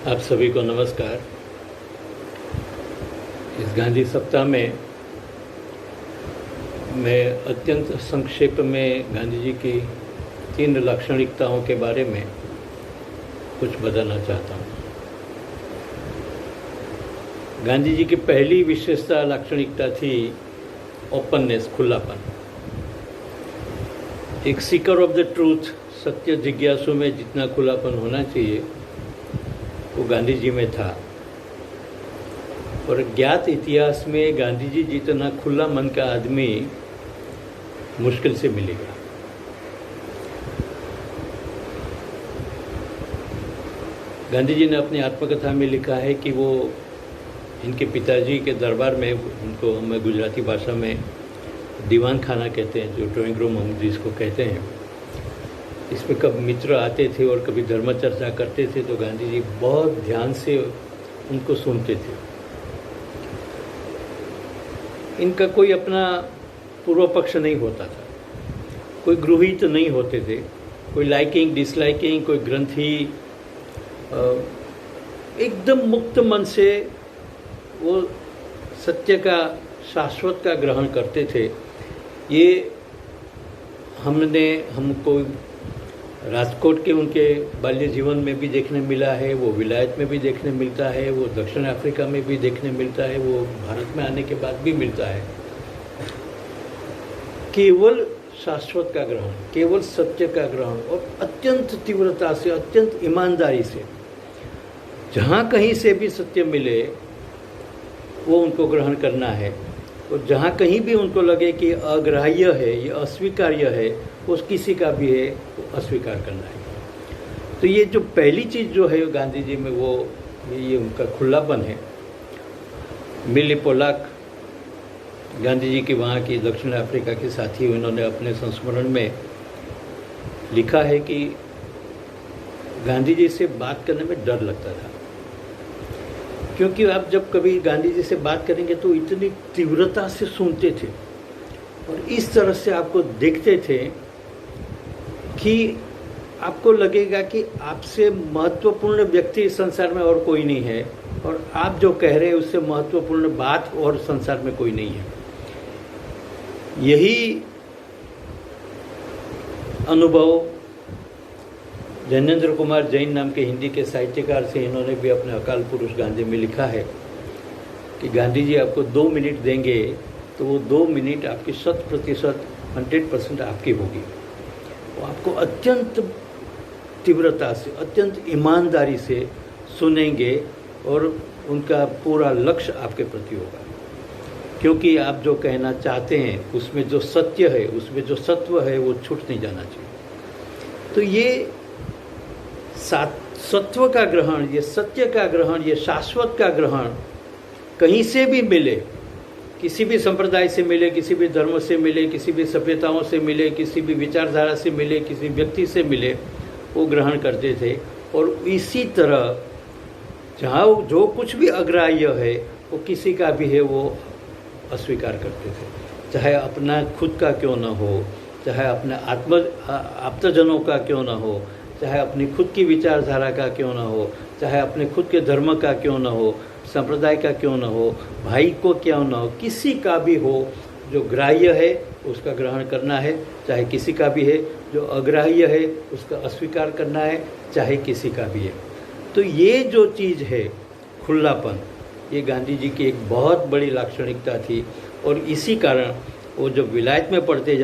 आप सभी को नमस्कार। इस गांधी सप्ताह में मैं अत्यंत संक्षेप में गांधी जी की 3 लाक्षणिकताओं के बारे में कुछ बताना चाहता हूँ। गांधी जी की पहली विशेषता लाक्षणिकता थी ओपननेस, खुलापन। एक सीकर ऑफ द ट्रूथ, सत्य जिज्ञासु में जितना खुलापन होना चाहिए वो गांधी जी में था। और ज्ञात इतिहास में गांधी जी जितना खुला मन का आदमी मुश्किल से मिलेगा। गांधी जी ने अपनी आत्मकथा में लिखा है कि वो इनके पिताजी के दरबार में, उनको हम गुजराती भाषा में दीवान खाना कहते हैं, जो ड्राइंग रूम हम जिसको कहते हैं, इसमें कब मित्र आते थे और कभी धर्म चर्चा करते थे तो गांधी जी बहुत ध्यान से उनको सुनते थे। इनका कोई अपना पूर्व पक्ष नहीं होता था, कोई गृहीत नहीं होते थे, कोई लाइकिंग डिसलाइकिंग, कोई ग्रंथि, एकदम मुक्त मन से वो सत्य का, शाश्वत का ग्रहण करते थे। ये हमको राजकोट के उनके बाल्य जीवन में भी देखने मिला है, वो विलायत में भी देखने मिलता है, वो दक्षिण अफ्रीका में भी देखने मिलता है, वो भारत में आने के बाद भी मिलता है। केवल शाश्वत का ग्रहण, केवल सत्य का ग्रहण, और अत्यंत तीव्रता से, अत्यंत ईमानदारी से, जहाँ कहीं से भी सत्य मिले वो उनको ग्रहण करना है। और जहाँ कहीं भी उनको लगे कि अग्राह्य है, ये अस्वीकार्य है, उस किसी का भी है वो अस्वीकार करना है। तो ये जो पहली चीज़ जो है गांधी जी में, वो ये उनका खुलापन है। मिली पोलाक, गांधी जी की वहाँ की दक्षिण अफ्रीका के साथी, उन्होंने अपने संस्मरण में लिखा है कि गांधी जी से बात करने में डर लगता था, क्योंकि आप जब कभी गांधी जी से बात करेंगे तो इतनी तीव्रता से सुनते थे और इस तरह से आपको देखते थे कि आपको लगेगा कि आपसे महत्वपूर्ण व्यक्ति इस संसार में और कोई नहीं है, और आप जो कह रहे हैं उससे महत्वपूर्ण बात और संसार में कोई नहीं है। यही अनुभव जैनेन्द्र कुमार जैन नाम के हिंदी के साहित्यकार से, इन्होंने भी अपने अकाल पुरुष गांधी में लिखा है कि गांधी जी आपको 2 मिनट देंगे तो वो 2 मिनट आपकी 100% 100% आपकी होगी। वो आपको अत्यंत तीव्रता से, अत्यंत ईमानदारी से सुनेंगे और उनका पूरा लक्ष्य आपके प्रति होगा, क्योंकि आप जो कहना चाहते हैं उसमें जो सत्य है, उसमें जो सत्व है, वो छूट नहीं जाना चाहिए। तो ये सत्व का ग्रहण, ये सत्य का ग्रहण, ये शाश्वत का ग्रहण कहीं से भी मिले, किसी भी संप्रदाय से मिले, किसी भी धर्म से मिले, किसी भी सभ्यताओं से मिले, किसी भी विचारधारा से मिले, किसी व्यक्ति से मिले, वो ग्रहण करते थे। और इसी तरह जहाँ जो कुछ भी अग्राह्य है वो किसी का भी है, वो अस्वीकार करते थे, चाहे अपना खुद का क्यों ना हो, चाहे अपने आप्तजनों का क्यों ना हो, चाहे अपनी खुद की विचारधारा का क्यों ना हो, चाहे अपने खुद के धर्म का क्यों ना हो, संप्रदाय का क्यों ना हो, भाई को क्यों ना हो, किसी का भी हो, जो ग्राह्य है उसका ग्रहण करना है, चाहे किसी का भी है, जो अग्राह्य है उसका अस्वीकार करना है, चाहे किसी का भी है। तो ये जो चीज़ है खुलापन, ये गांधी जी की एक बहुत बड़ी लाक्षणिकता थी। और इसी कारण वो जब विलायत में पढ़ने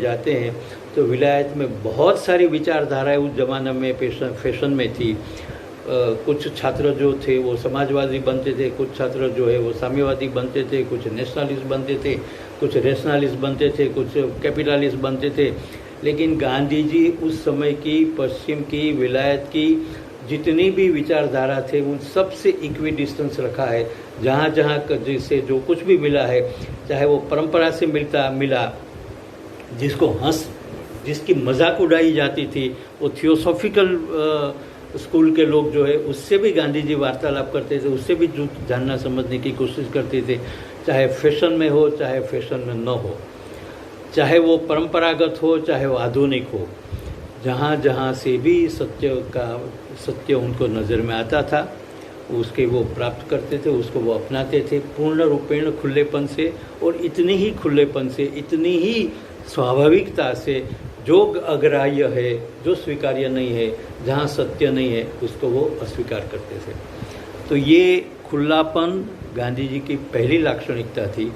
जाते हैं तो विलायत में बहुत सारी विचारधाराएं उस ज़माने में फैशन में थी। कुछ छात्र जो थे वो समाजवादी बनते थे, कुछ छात्र जो है वो साम्यवादी बनते थे, कुछ नेशनलिस्ट बनते थे, कुछ रेशनलिस्ट बनते थे, कुछ कैपिटलिस्ट बनते थे। लेकिन गांधी जी उस समय की, पश्चिम की, विलायत की जितनी भी विचारधारा थे उन सब से इक्वी डिस्टेंस रखा है। जहाँ जहाँ जिससे जो कुछ भी मिला है, चाहे वो परंपरा से मिला, जिसकी मजाक उड़ाई जाती थी, वो थियोसॉफिकल स्कूल के लोग जो है उससे भी गांधी जी वार्तालाप करते थे, उससे भी जानना समझने की कोशिश करते थे, चाहे फैशन में हो चाहे फैशन में न हो, चाहे वो परंपरागत हो चाहे वो आधुनिक हो। जहाँ जहाँ से भी सत्य उनको नज़र में आता था उसके वो प्राप्त करते थे, उसको वो अपनाते थे पूर्ण रूपेण खुलेपन से, और इतनी ही खुलेपन से, इतनी ही स्वाभाविकता से, जो अग्राह्य है, जो स्वीकार्य नहीं है, जहाँ सत्य नहीं है, उसको वो अस्वीकार करते थे। तो ये खुलापन गांधी जी की पहली लाक्षणिकता थी।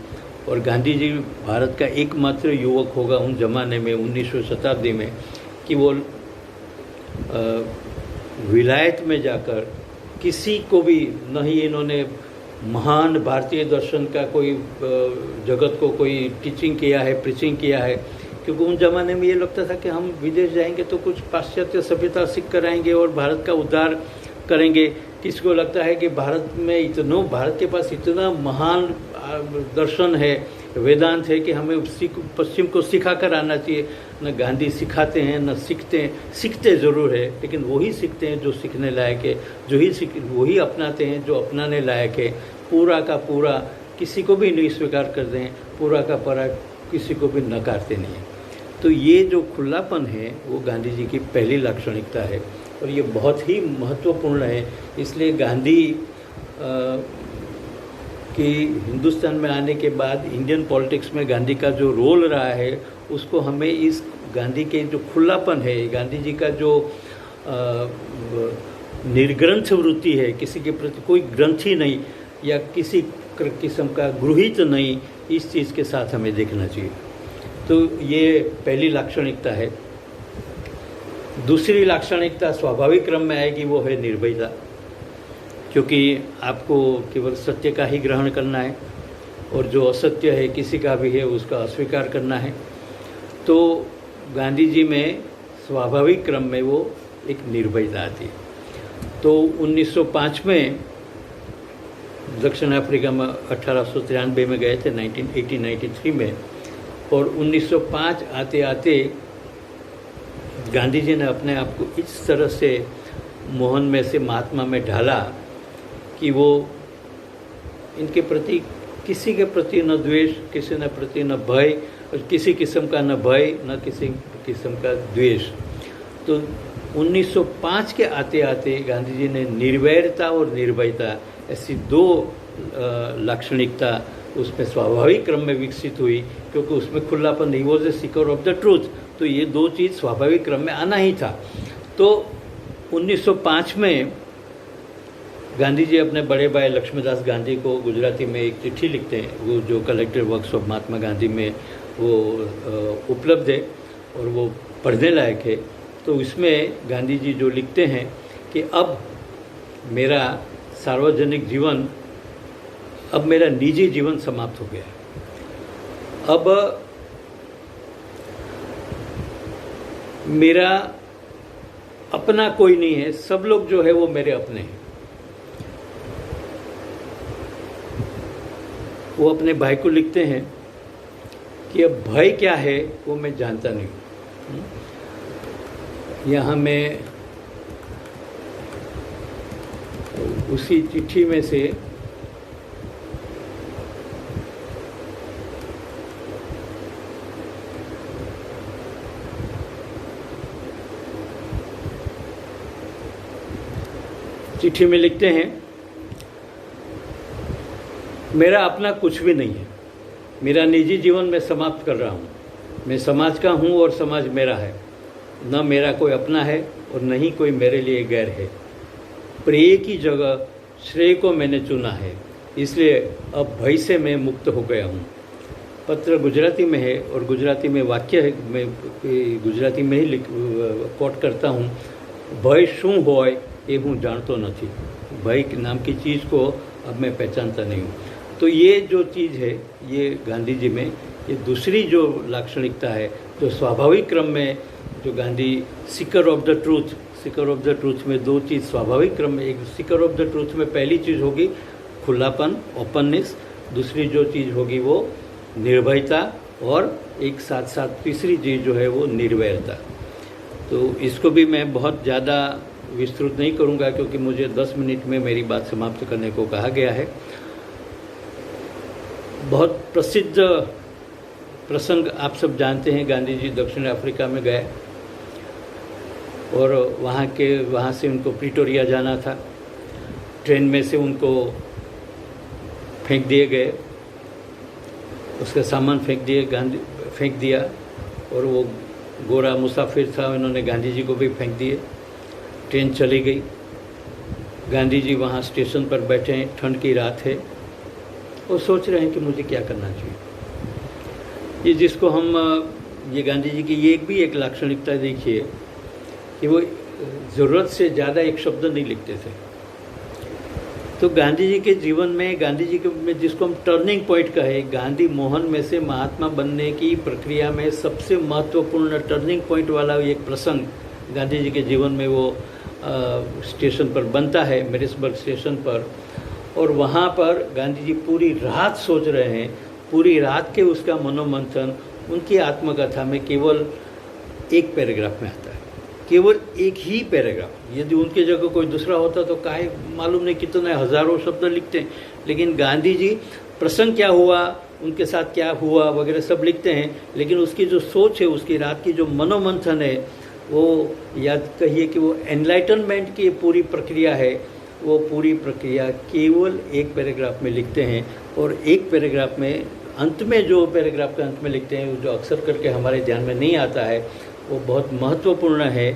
और गांधी जी भारत का एकमात्र युवक होगा उन जमाने में, 19वीं शताब्दी में, कि वो विलायत में जाकर किसी को भी, न ही इन्होंने महान भारतीय दर्शन का कोई जगत को कोई टीचिंग किया है, प्रीचिंग किया है, क्योंकि उन ज़माने में ये लगता था कि हम विदेश जाएंगे तो कुछ पाश्चात्य सभ्यता सीख कर आएंगे और भारत का उद्धार करेंगे। किसी को लगता है कि भारत के पास इतना महान दर्शन है, वेदांत है, कि हमें पश्चिम को सिखा कर आना चाहिए। न गांधी सिखाते हैं, न सीखते हैं। सीखते ज़रूर है, लेकिन वही सीखते हैं जो सीखने लायक है, वही अपनाते हैं जो अपनाने लायक है। पूरा का पूरा किसी को भी नहीं स्वीकार कर दें, पूरा का पूरा किसी को भी नकारते नहीं हैं। तो ये जो खुलापन है वो गांधी जी की पहली लाक्षणिकता है, और ये बहुत ही महत्वपूर्ण है। इसलिए गांधी कि हिंदुस्तान में आने के बाद इंडियन पॉलिटिक्स में गांधी का जो रोल रहा है, उसको हमें इस गांधी के जो खुलापन है, गांधी जी का जो निर्ग्रंथ वृत्ति है, किसी के प्रति कोई ग्रंथि नहीं या किसी किस्म का गृहित नहीं, इस चीज़ के साथ हमें देखना चाहिए। तो ये पहली लाक्षणिकता है। दूसरी लाक्षणिकता स्वाभाविक क्रम में आएगी, वो है निर्भयता, क्योंकि आपको केवल सत्य का ही ग्रहण करना है और जो असत्य है किसी का भी है उसका अस्वीकार करना है। तो गांधी जी में स्वाभाविक क्रम में वो एक निर्भयता आती। तो 1905 में दक्षिण अफ्रीका में 1893 में गए थे, 1993 में, और 1905 आते आते गांधी जी ने अपने आप को इस तरह से मोहन में से महात्मा में ढाला कि वो इनके प्रति, किसी के प्रति न द्वेष, किसी न प्रति न भय, और किसी किस्म का न भय न किसी किस्म का द्वेष। तो 1905 के आते आते गांधी जी ने निर्वैरता और निर्भयता ऐसी दो लाक्षणिकता उसमें स्वाभाविक क्रम में विकसित हुई, क्योंकि उसमें खुलापन नहीं, वो सीकर ऑफ द ट्रूथ। तो ये दो चीज़ स्वाभाविक क्रम में आना ही था। तो 1905 में गांधी जी अपने बड़े भाई लक्ष्मीदास गांधी को गुजराती में एक चिट्ठी लिखते हैं, वो जो collected works of Mahatma Gandhi में वो उपलब्ध है और वो पढ़ने लायक है। तो इसमें गांधी जी जो लिखते हैं कि अब मेरा सार्वजनिक जीवन, अब मेरा निजी जीवन समाप्त हो गया। अब मेरा अपना कोई नहीं है, सब लोग जो है वो मेरे अपने हैं। वो अपने भाई को लिखते हैं कि अब भय क्या है वो मैं जानता नहीं हूँ। यहाँ मैं उसी चिट्ठी में से चिट्ठी में लिखते हैं, मेरा अपना कुछ भी नहीं है, मेरा निजी जीवन मैं समाप्त कर रहा हूँ। मैं समाज का हूँ और समाज मेरा है। न मेरा कोई अपना है और न ही कोई मेरे लिए गैर है। प्रिय की जगह श्रेय को मैंने चुना है, इसलिए अब भय से मैं मुक्त हो गया हूँ। पत्र गुजराती में है और गुजराती में वाक्य है, मैं गुजराती में ही कोट करता हूँ। भय शू होय ये हूँ जानतो नहीं, भय नाम की चीज़ को अब मैं पहचानता नहीं हूँ। तो ये जो चीज़ है ये गांधी जी में, ये दूसरी जो लाक्षणिकता है, जो स्वाभाविक क्रम में जो Gandhi Sikar of the truth में दो चीज़ स्वाभाविक क्रम में, एक सीकर ऑफ द ट्रूथ में पहली चीज़ होगी खुलापन, ओपननेस, दूसरी जो चीज़ होगी वो निर्भयता, और एक साथ साथ तीसरी चीज़ जो है वो निर्वैरता। तो इसको भी मैं बहुत ज़्यादा विस्तृत नहीं करूँगा क्योंकि मुझे 10 मिनट में मेरी बात समाप्त करने को कहा गया है। बहुत प्रसिद्ध प्रसंग आप सब जानते हैं, गांधी जी दक्षिण अफ्रीका में गए और वहाँ से उनको प्रिटोरिया जाना था। ट्रेन में से उनको फेंक दिए गए, उसका सामान फेंक दिया, और वो गोरा मुसाफिर था, उन्होंने गांधी जी को भी फेंक दिए। ट्रेन चली गई, गांधी जी वहाँ स्टेशन पर बैठे हैं, ठंड की रात है, और सोच रहे हैं कि मुझे क्या करना चाहिए। ये जिसको हम ये गांधी जी की ये भी एक लाक्षणिकता देखिए कि वो ज़रूरत से ज़्यादा एक शब्द नहीं लिखते थे। तो गांधी जी के जीवन में, गांधी जी के में जिसको हम टर्निंग पॉइंट कहे, गांधी मोहन में से महात्मा बनने की प्रक्रिया में सबसे महत्वपूर्ण टर्निंग पॉइंट वाला एक प्रसंग गांधी जी के जीवन में वो स्टेशन पर बनता है, मैरिट्सबर्ग स्टेशन पर। और वहाँ पर गांधी जी पूरी रात सोच रहे हैं, पूरी रात के उसका मनोमंथन उनकी आत्मकथा में केवल एक पैराग्राफ में आता है, केवल एक ही पैराग्राफ। यदि उनकी जगह कोई दूसरा होता तो काहे मालूम नहीं कितने हज़ारों शब्द लिखते हैं, लेकिन गांधी जी प्रसंग क्या हुआ, उनके साथ क्या हुआ वगैरह सब लिखते हैं, लेकिन उसकी जो सोच है, उसकी रात की जो मनोमंथन है, वो याद कहिए कि वो एनलाइटनमेंट की पूरी प्रक्रिया है, वो पूरी प्रक्रिया केवल एक पैराग्राफ में लिखते हैं। और एक पैराग्राफ में अंत में जो पैराग्राफ के अंत में लिखते हैं, जो अक्सर करके हमारे ध्यान में नहीं आता है, वो बहुत महत्वपूर्ण है।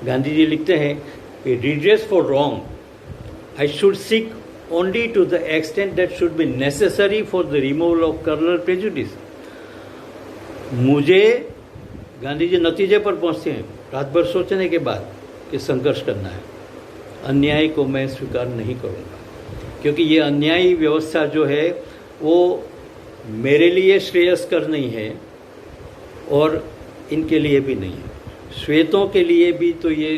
गांधी जी लिखते हैं कि redress for wrong I should seek only to the extent that should be necessary for the removal of colour prejudice. मुझे, गांधी जी नतीजे पर पहुंचते हैं रात भर सोचने के बाद कि संघर्ष करना है, अन्याय को मैं स्वीकार नहीं करूँगा, क्योंकि ये अन्यायी व्यवस्था जो है वो मेरे लिए श्रेयस्कर नहीं है और इनके लिए भी नहीं है, श्वेतों के लिए भी तो ये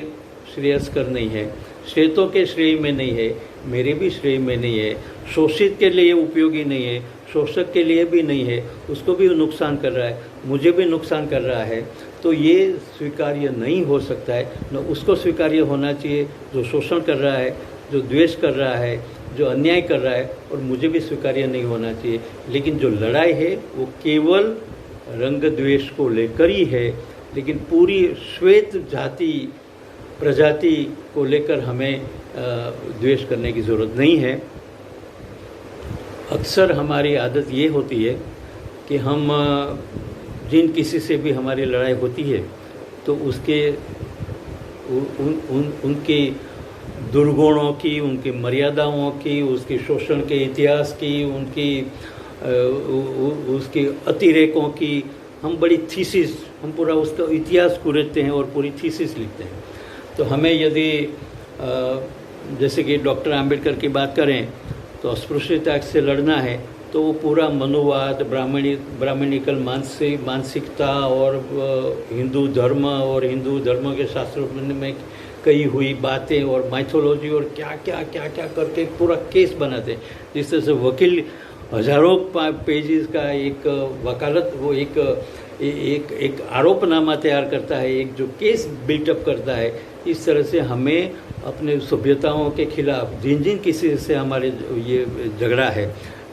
श्रेयस्कर नहीं है, श्वेतों के श्रेय में नहीं है, मेरे भी श्रेय में नहीं है, शोषित के लिए उपयोगी नहीं है, शोषक के लिए भी नहीं है, उसको भी नुकसान कर रहा है, मुझे भी नुकसान कर रहा है। तो ये स्वीकार्य नहीं हो सकता है, न उसको स्वीकार्य होना चाहिए जो शोषण कर रहा है, जो द्वेष कर रहा है, जो अन्याय कर रहा है, और मुझे भी स्वीकार्य नहीं होना चाहिए। लेकिन जो लड़ाई है वो केवल रंग द्वेष को लेकर ही है, लेकिन पूरी श्वेत जाति प्रजाति को लेकर हमें द्वेष करने की ज़रूरत नहीं है। अक्सर हमारी आदत ये होती है कि हम जिन किसी से भी हमारी लड़ाई होती है तो उसके उनके दुर्गुणों की, उनकी मर्यादाओं की, उसके शोषण के इतिहास की, उसके अतिरेकों की हम बड़ी थीसिस, हम पूरा उसका इतिहास कुरेदते हैं और पूरी थीसिस लिखते हैं। तो हमें यदि जैसे कि डॉक्टर आम्बेडकर की बात करें तो अस्पृश्यता से लड़ना है, तो वो पूरा मनुवाद, ब्राह्मणिकल मानसिकता और हिंदू धर्म और हिंदू धर्म के शास्त्रों में कही हुई बातें और माइथोलॉजी और क्या क्या करके पूरा केस बनाते हैं। जिस तरह से वकील हजारों पेजेस का एक वकालत, वो एक आरोपनामा तैयार करता है, एक जो केस बिल्टअप करता है। इस तरह से हमें अपने सभ्यताओं के खिलाफ जिन किसी से हमारे ये झगड़ा है,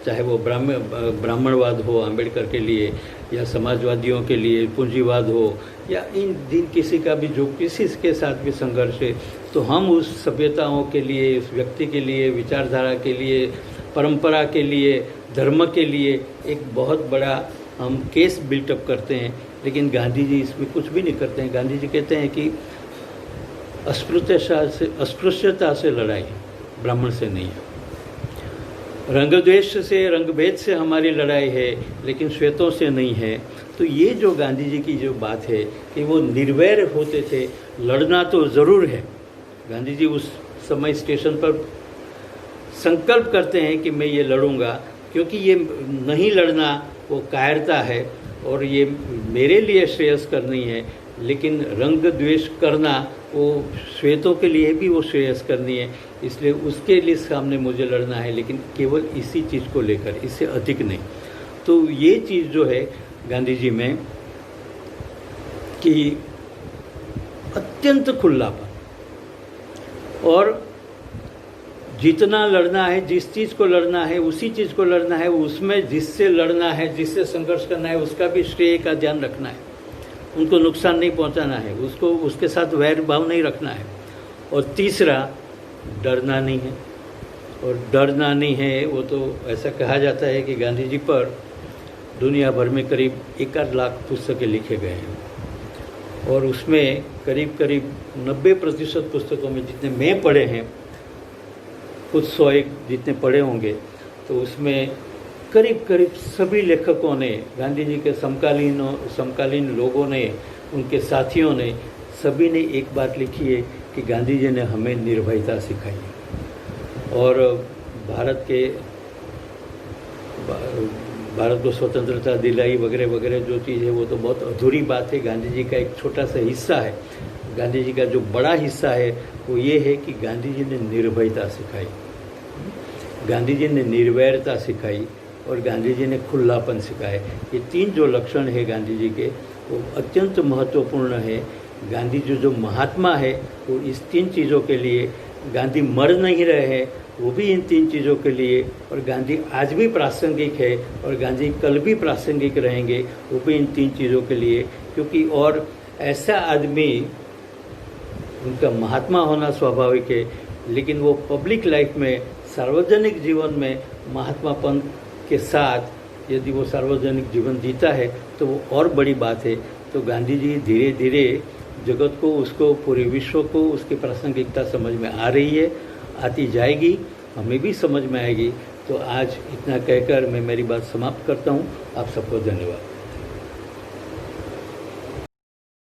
चाहे वो ब्राह्मणवाद हो आम्बेडकर के लिए, या समाजवादियों के लिए पूंजीवाद हो, या इन जिन किसी का भी जो किसी के साथ भी संघर्ष है, तो हम उस सभ्यताओं के लिए, उस व्यक्ति के लिए, विचारधारा के लिए, परंपरा के लिए, धर्म के लिए एक बहुत बड़ा हम केस बिल्टअप करते हैं। लेकिन गांधी जी इसमें कुछ भी नहीं करते हैं। गांधी जी कहते हैं कि अस्पृश्यता से लड़ाई ब्राह्मण से नहीं है, रंग द्वेष से, रंग भेद से हमारी लड़ाई है, लेकिन श्वेतों से नहीं है। तो ये जो गांधी जी की जो बात है कि वो निर्वैर होते थे, लड़ना तो ज़रूर है। गांधी जी उस समय स्टेशन पर संकल्प करते हैं कि मैं ये लड़ूंगा, क्योंकि ये नहीं लड़ना वो कायरता है और ये मेरे लिए श्रेयस्कर नहीं है। लेकिन रंग द्वेष करना वो श्वेतों के लिए भी वो श्रेयस्कर नहीं है, इसलिए उसके लिए सामने मुझे लड़ना है, लेकिन केवल इसी चीज़ को लेकर, इससे अधिक नहीं। तो ये चीज़ जो है गांधी जी में कि अत्यंत खुलापन, और जितना लड़ना है, जिस चीज़ को लड़ना है उसी चीज़ को लड़ना है, उसमें जिससे लड़ना है, जिससे संघर्ष करना है उसका भी श्रेय का ध्यान रखना है। उनको नुकसान नहीं पहुंचाना है, उसको उसके साथ वैर भाव नहीं रखना है। और तीसरा, डरना नहीं है। और डरना नहीं है वो तो ऐसा कहा जाता है कि गांधी जी पर दुनिया भर में करीब 1 लाख पुस्तकें लिखे गए हैं और उसमें करीब करीब 90% पुस्तकों में जितने मैं पढ़े हैं, कुछ 101 जितने पढ़े होंगे, तो उसमें करीब करीब सभी लेखकों ने, गांधी जी के समकालीन लोगों ने, उनके साथियों ने, सभी ने एक बात लिखी है कि गांधी जी ने हमें निर्भयता सिखाई। और भारत को स्वतंत्रता दिलाई वगैरह वगैरह जो चीज़ है वो तो बहुत अधूरी बात है। गांधी जी का एक छोटा सा हिस्सा है। गांधी जी का जो बड़ा हिस्सा है वो ये है कि गांधी जी ने निर्भयता सिखाई, गांधी जी ने निर्वैरता सिखाई और गांधी जी ने खुलापन सिखाए। ये 3 जो लक्षण है गांधी जी के, वो अत्यंत महत्वपूर्ण है। गांधी जी जो महात्मा है वो इस 3 चीज़ों के लिए, गांधी मर नहीं रहे हैं वो भी इन 3 चीज़ों के लिए, और गांधी आज भी प्रासंगिक है और गांधी कल भी प्रासंगिक रहेंगे वो भी इन 3 चीज़ों के लिए। क्योंकि और ऐसा आदमी, उनका महात्मा होना स्वाभाविक है, लेकिन वो पब्लिक लाइफ में, सार्वजनिक जीवन में महात्मापन के साथ यदि वो सार्वजनिक जीवन जीता है तो वो और बड़ी बात है। तो गांधी जी धीरे धीरे जगत को, उसको, पूरे विश्व को उसकी प्रासंगिकता समझ में आ रही है, आती जाएगी, हमें भी समझ में आएगी। तो आज इतना कहकर मैं मेरी बात समाप्त करता हूँ। आप सबको धन्यवाद।